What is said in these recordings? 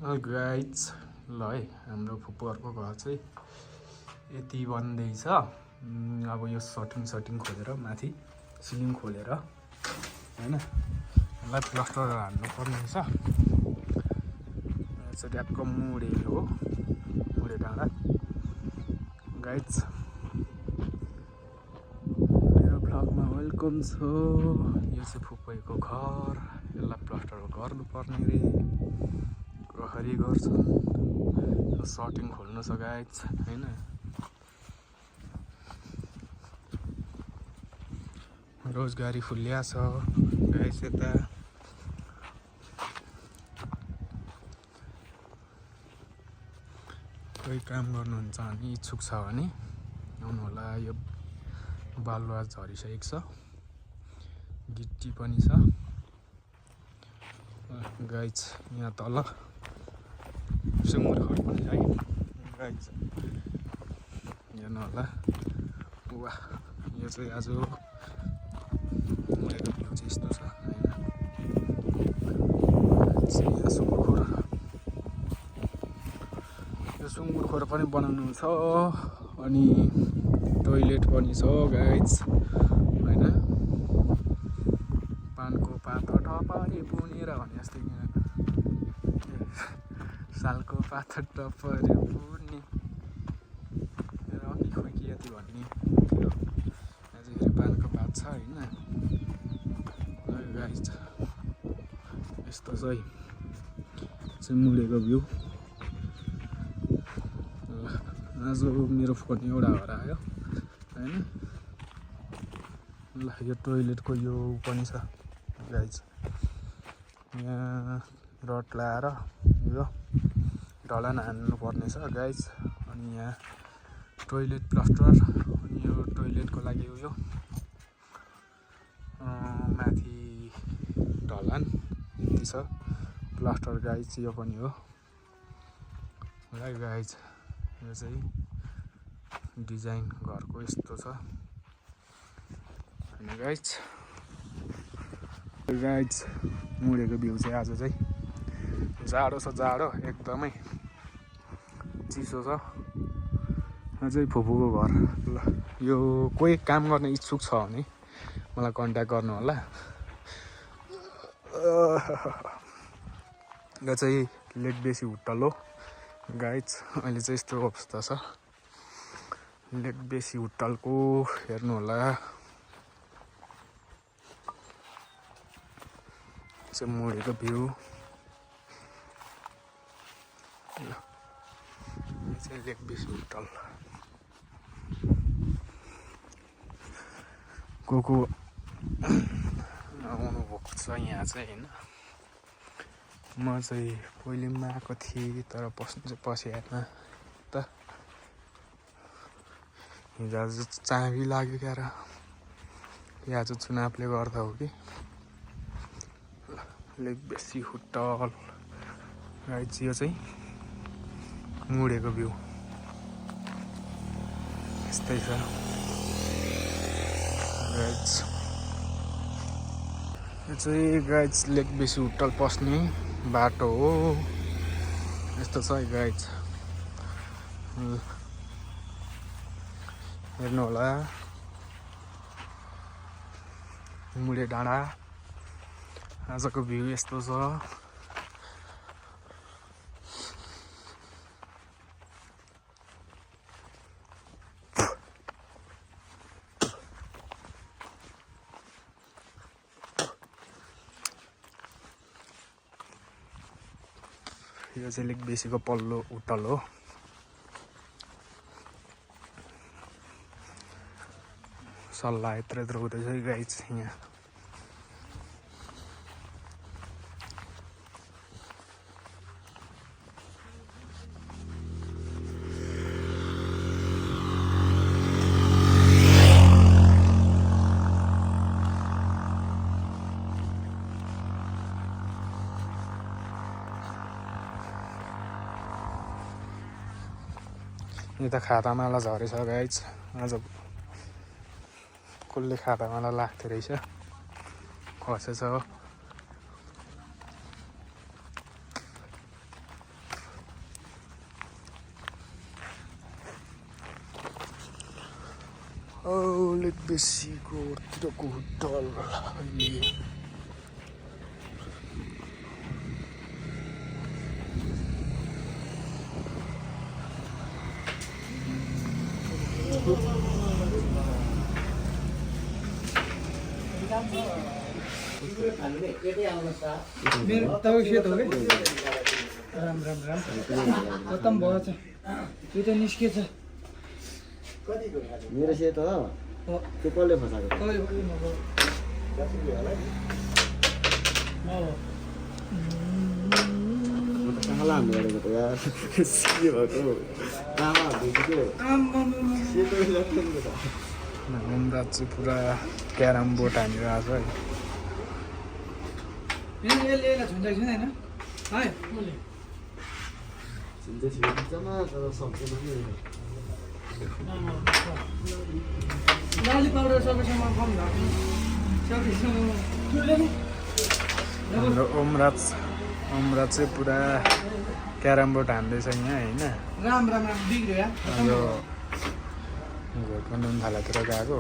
Guys ल है हाम्रो फुपूहरूको घर चाहिँ यति बन्दैछ। अब यो सटिङ खोलेर माथि सिलिङ खोलेर हैन यसलाई प्लास्टर हान्नु पर्ने रहेछ। चाहिँ ट्याक्क मुडे हो, मुडे डाँडा। गाइज मेरो भ्लगमा वेलकम छ। यो चाहिँ फुपूको घर, यसलाई प्लास्टर गर्नुपर्ने रे, प्रहरी गर्छन्। सटिङ खोल्नु छ गाइज हैन। रोजगारी फुल्या छ गाइज। यता कोही काम गर्नुहुन्छ भने इच्छुक छ भने आउनु होला। यो बालुवा झरिसकेको छ, गिट्टी पनि छ गाइज। यहाँ तल सुँगुर घर पनि छ है गाइज, हेर्नु होला। वाह, यो चाहिँ आज मुडेको भ्यू चाहिँ यस्तो छ हैन। यहाँ सुँगुर, यो सुँगुर खोर पनि बनाउनु छ अनि टोइलेट पनि छ गाइज हैन। पानको पात टपरी बुनेर भने जस्तै सालको पात टपरी बुन्ने रकी खोकी यति भन्ने थियो। आज फेरि पानको पात छ हैन गाइज। यस्तो छ है चाहिँ मुडेको भ्यू। आज मेरो फोन एउटा हरायो हैन। ल यो टोइलेटको यो पनि छ गाइज। यहाँ रड लाएर यो ढलान हान्नु पर्ने छ गाइज। अनि यहाँ टोइलेट प्लास्टर, अनि यो टोइलेटको लागि यो माथि ढलान यति छ प्लास्टर गाइज। यो पनि हो गाइज। यो चाहिँ डिजाइन घरको यस्तो छ हैन गाइज। गाइज मुडेको भ्यू चाहिँ आज चाहिँ जाडो छ, जाडो एकदमै चिसो छ। यहाँ चाहिँ फुपूको घर। ल यो कोही काम गर्ने इच्छुक छ भने मलाई कन्ट्याक्ट गर्नु होला। यो चाहिँ लेक बेसी होटल हो गाइज। अहिले चाहिँ यस्तो अवस्था छ लेक बेसी होटलको, हेर्नु होला। चाहिँ मुडेको भ्यू। यो चाहिँ लेक बेसी होटल। को आउनु भएको छ यहाँ चाहिँ हैन। म चाहिँ पहिले पनि आएको थिएँ तर पस्नु चाहिँ पसिआएन त। हिजो आज चाबी लाग्यो क्या र, या आज चुनावले गर्दा हो कि। लेक बेसी होटल गाइज। यो चाहिँ मुडेको भ्यू यस्तै छ गाइज। यो चाहिँ गाइज लेक बेसी होटल पस्ने बाटो हो, यस्तो छ है गाइज। हेर्नु होला मुडे डाँडा। आजको भ्यू यस्तो छ। यो चाहिँ लेक बेसीको पल्लो होटल हो। सल्लाह यत्रो यत्रो हुँदैछ है गाइज यहाँ। यता खातामाला झरेछ गाइज। आज कसले खातामाला लाग्थ्यो रहेछ, खसेछ। अलिक बेसीको तिरको होटल मेरो तपाईँ सेतो हो कि राम राम राम खतम भयो छ त्यो त निस्केछ मेरो सेतो हो त्यो कसले फसाएको कहाँ लानु गरेको त यार के भएको आमा भेटेको सेतो लाग्थ्यो त उमराज चाहिँ पुरा क्यारम बोर्ड हानिरहेको छ है यसले झुन्डाएको छैन होइन है चिन्ता छिटो तर सक्दैन नि लाली पाउडर सकेसम्म कम भएको सकेसम्म हाम्रो ओमराज चाहिँ पुरा क्यारम बोर्ड हान्दैछ यहाँ होइन राम राम राम बिग्रियो यार यो घोटमा नुन थालातिर गएको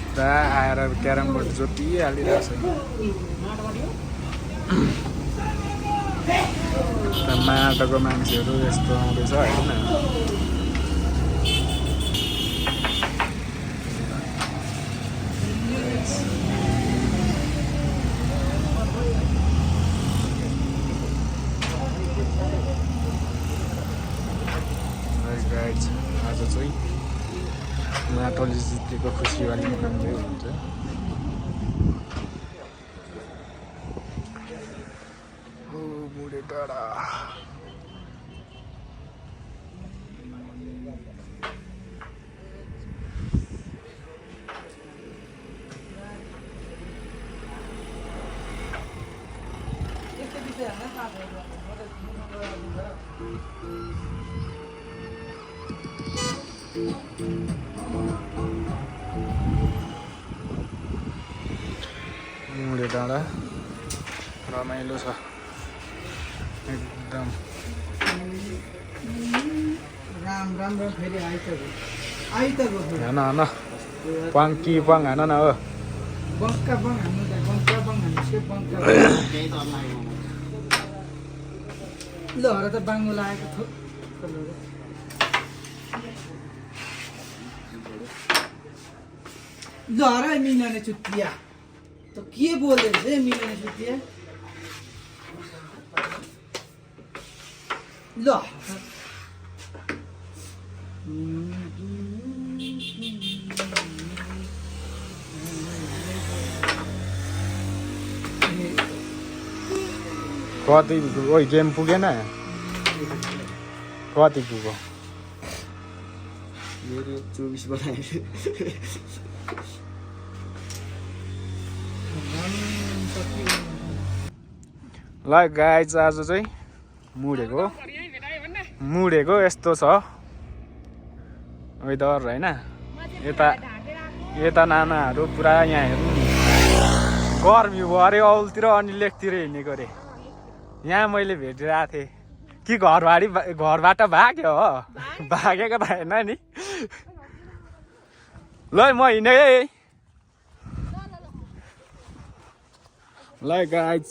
पुरा आएर क्यारम बोर्ड जोटिहालिरहेको छ माटोको मान्छेहरू यस्तो आउँदैछ होइन आज चाहिँ माटोले जितेको खुसीवाली मनाउँदै हुन्छ ओ बुढे डाँडा मुडे डाँडा रमाइलो छ एकदम राम राम राम फेरि आइतगो हेन हेन पङ कि पङ हेन न हो बङ्का बङ हान्नु त बङ्का बङ हान्नु से बङ्का केही त लाग्यो ल हर त बाङ्गो लागेको थियो ल हर मिलाने चुतिया त के बोल्दैछ है मिलाने चुतिया ल कति ओइ गेम पुगेन कति पुग्यो मेरो 24 बनायो ल गाइज आज चाहिँ मुडेको यस्तो छ वेदर होइन यता नानाहरू पुरा यहाँ हेर्नु गर्मी भयो अरे औलतिर अनि लेकतिर हिँडेको अरे यहाँ मैले भेटिरहेको थिएँ कि घरबाट भाग्यो हो भागेको त होइन नि ल म हिँडेँ है ल गाइज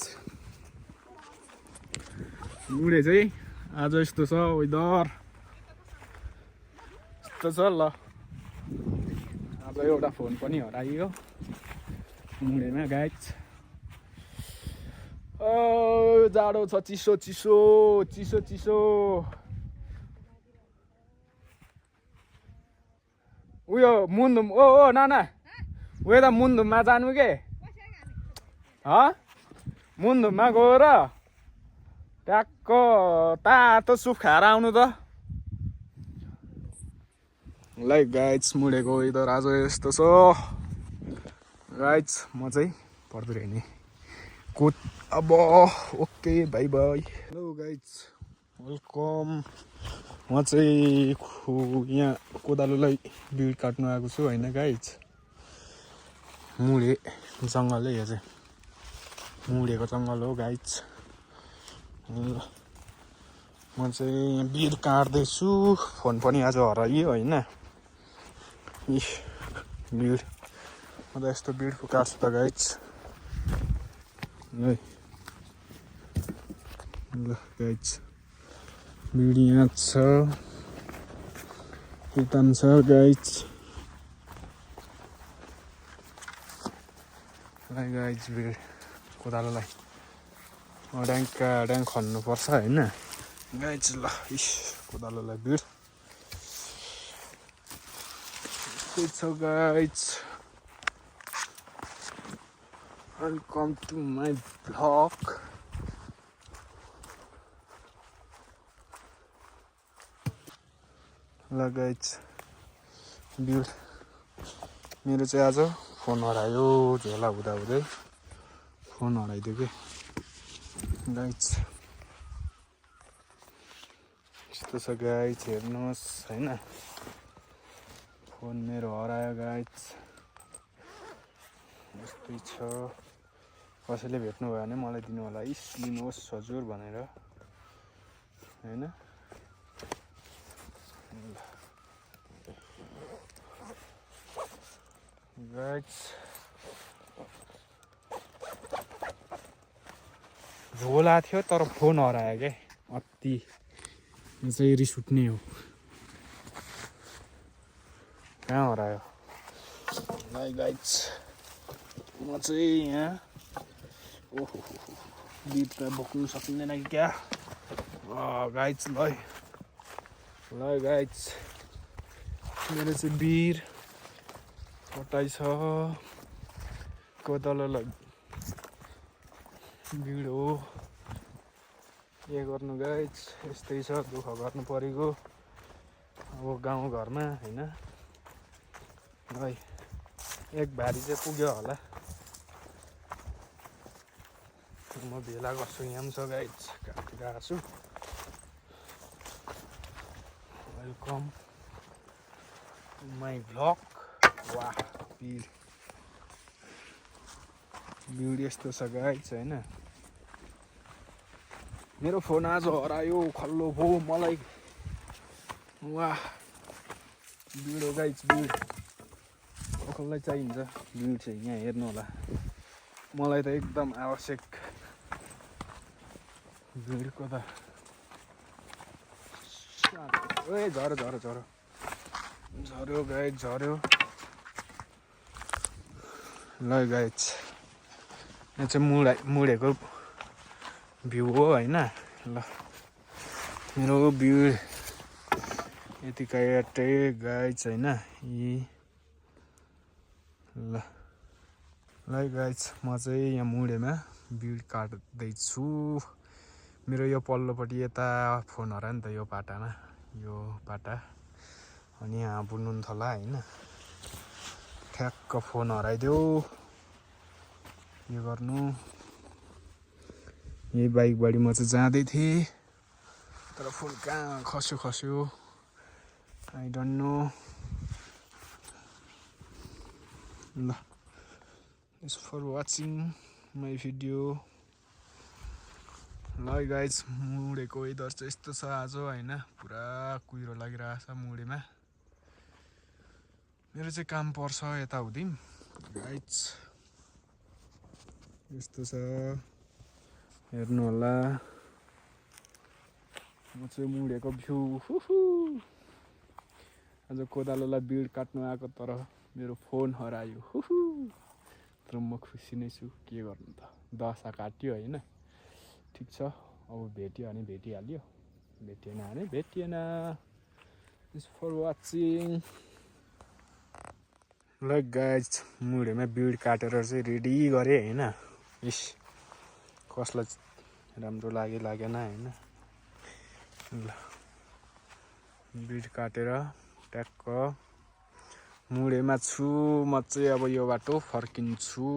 मुडे चाहिँ आज यस्तो छ वेदर यस्तो छ ल आज एउटा फोन पनि हराइयो मुडेमा गाइज जाडो छ चिसो चिसो चिसो चिसो उयो मुन्दुम ओ नाना उयो त मुन्दुममा जानु के मुन्दुममा गएर ट्याक्क तातो सुप खाएर आउनु त ल गाइज मुडेको वेदर आज यस्तो छ गाइज म चाहिँ पर्दो नि कोट अब okay by bye hello guys welcome म चाहिँ यहाँ कोदालोलाई बिड काट्नु आएको छु होइन गाइज मुडे जङ्गल है यो चाहिँ मुडेको जङ्गल हो गाइज म चाहिँ बिड काट्दैछु फोन पनि आज हराइयो होइन भिड म त यस्तो भिडको काट्छु त गाइज ल गाइज भिड यहाँ छ कितान छ गाइज गाइज भिड कोदालोलाई ड्याङ खन्नुपर्छ होइन गाइज ल इस कोदालोलाई भिड त्यही छ guys welcome to my vlog ल गाइज भिड मेरो चाहिँ आज फोन हरायो झोला हुँदा हुँदै फोन हराइदियो कि गाइज यस्तो छ गाइज हेर्नुहोस् होइन फोन मेरो हरायो गाइज यस्तै छ कसैले भेट्नु भयो भने मलाई दिनु होला इस लिनुहोस् हजुर भनेर होइन गाइज झोला थियो तर फोन हरायो क्या अति चाहिँ रिस उठ्ने हो कहाँ हरायो गाइज म चाहिँ यहाँ ओहो बिट बोक्नु सकिँदैन कि क्या गाइज ल गाइज मेरो चाहिँ बिर कटाइ छ कोदालोलाई भिड हो के गर्नु गाइज यस्तै छ दुःख गर्नु परेको अब गाउँघरमा होइन है एक भारी चाहिँ पुग्यो होला म भेला गर्छु यहाँ पनि छ गाइज काटिरहेको छु वेलकम माई भ्लग वाह भिड यस्तो छ गाइज होइन मेरो फोन आज हरायो खल्लो भयो मलाई वाह भिड हो गाइज भिड कसलाई चाहिन्छ भिड चाहिँ यहाँ हेर्नु होला मलाई त एकदम आवश्यक भिडको त ए झऱ्यो गाइज झऱ्यो ल गाइज यहाँ चाहिँ मुडेको भ्यू हो होइन ल मेरो भिड यतिकै गाइज होइन यी ल गाइज म चाहिँ यहाँ मुडेमा भिड काट्दैछु मेरो यो पल्लोपट्टि यता फोन हरायो नि त यो पाटामा यो पाटा अनि यहाँ बुन्नुन्थला होइन ठ्याक्क फोन हराइदियो यो गर्नु यही बाइकबाडी म चाहिँ जाँदै थिएँ तर फोन कहाँ खस्यो आई डोन्ट नो ल thanks for watching my video ल गाइज मुडेको वेदर चाहिँ यस्तो छ आज होइन पुरा कुहिरो लागिरहेको छ मुडेमा मेरो चाहिँ काम पर्छ यताउति गाइज यस्तो छ हेर्नु होला म चाहिँ मुडेको भ्यू आज कोदालोलाई भिड काट्नु आएको तर मेरो फोन हरायो तर म खुसी नै छु के गर्नु त दशा काट्यो होइन ठिक छ अब भेट्यो भने भेटिहाल्यो भेटिएन भने भेटिएन थ्याङ्क्स फर वाचिङ ल गाइज मुडेमा भिड काटेर चाहिँ रेडी गरेँ होइन इस कसलाई राम्रो लागेन होइन ल भिड काटेर ट्याक्क मुडेमा छु म चाहिँ अब यो बाटो फर्किन्छु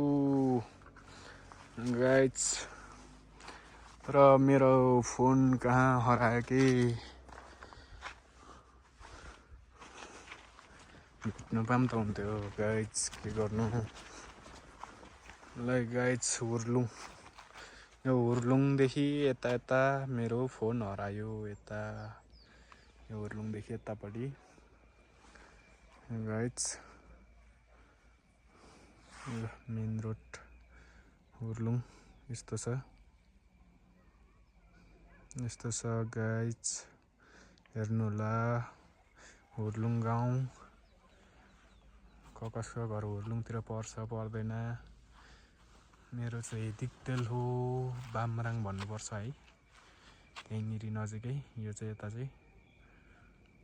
गाइज र मेरो फोन कहाँ हरायो कि भेट्नु पाम त हुन्थ्यो गाइज के गर्नु ल गाइज यो हुर्लुङदेखि यता मेरो फोन हरायो यता यो हुर्लुङदेखि यतापट्टि गाइज मेन रोड हुर्लुङ यस्तो छ गाइज हेर्नु होला हुर्लुङ गाउँ कसको घर हुर्लुङतिर पर्छ पर्दैन मेरो चाहिँ दिक्तेल हो बामराङ भन्नुपर्छ है त्यहीँनिर नजिकै यो चाहिँ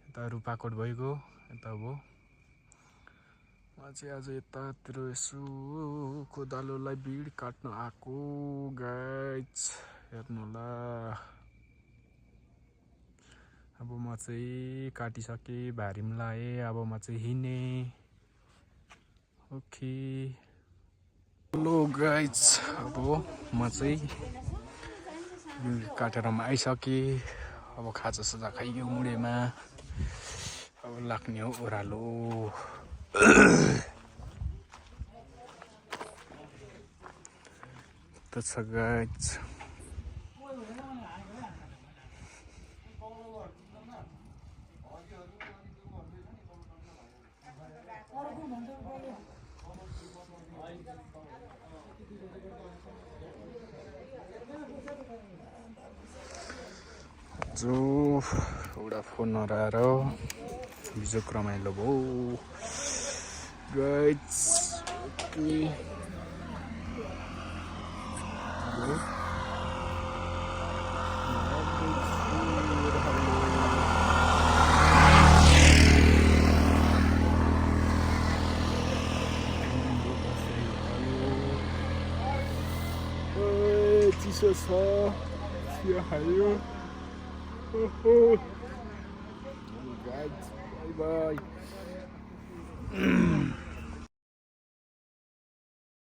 यता रूपाकोट भइगयो यता हो म चाहिँ आज यतातिर यसो कोदालोलाई भिड काट्न आएको गाइज हेर्नु होला अब म चाहिँ काटिसकेँ भारी पनि लाएँ अब म चाहिँ हिँड्ने ओके हेलो गाइज अब म चाहिँ काटेर म आइसकेँ अब खाजासाजा खाइयो मुडेमा अब लाग्ने हो ओह्रालो त छ गाइज जो एउटा फोन हराएर बिजोक रमाइलो भयो गाइज चिसो छ चिया खायो guys, bye bye.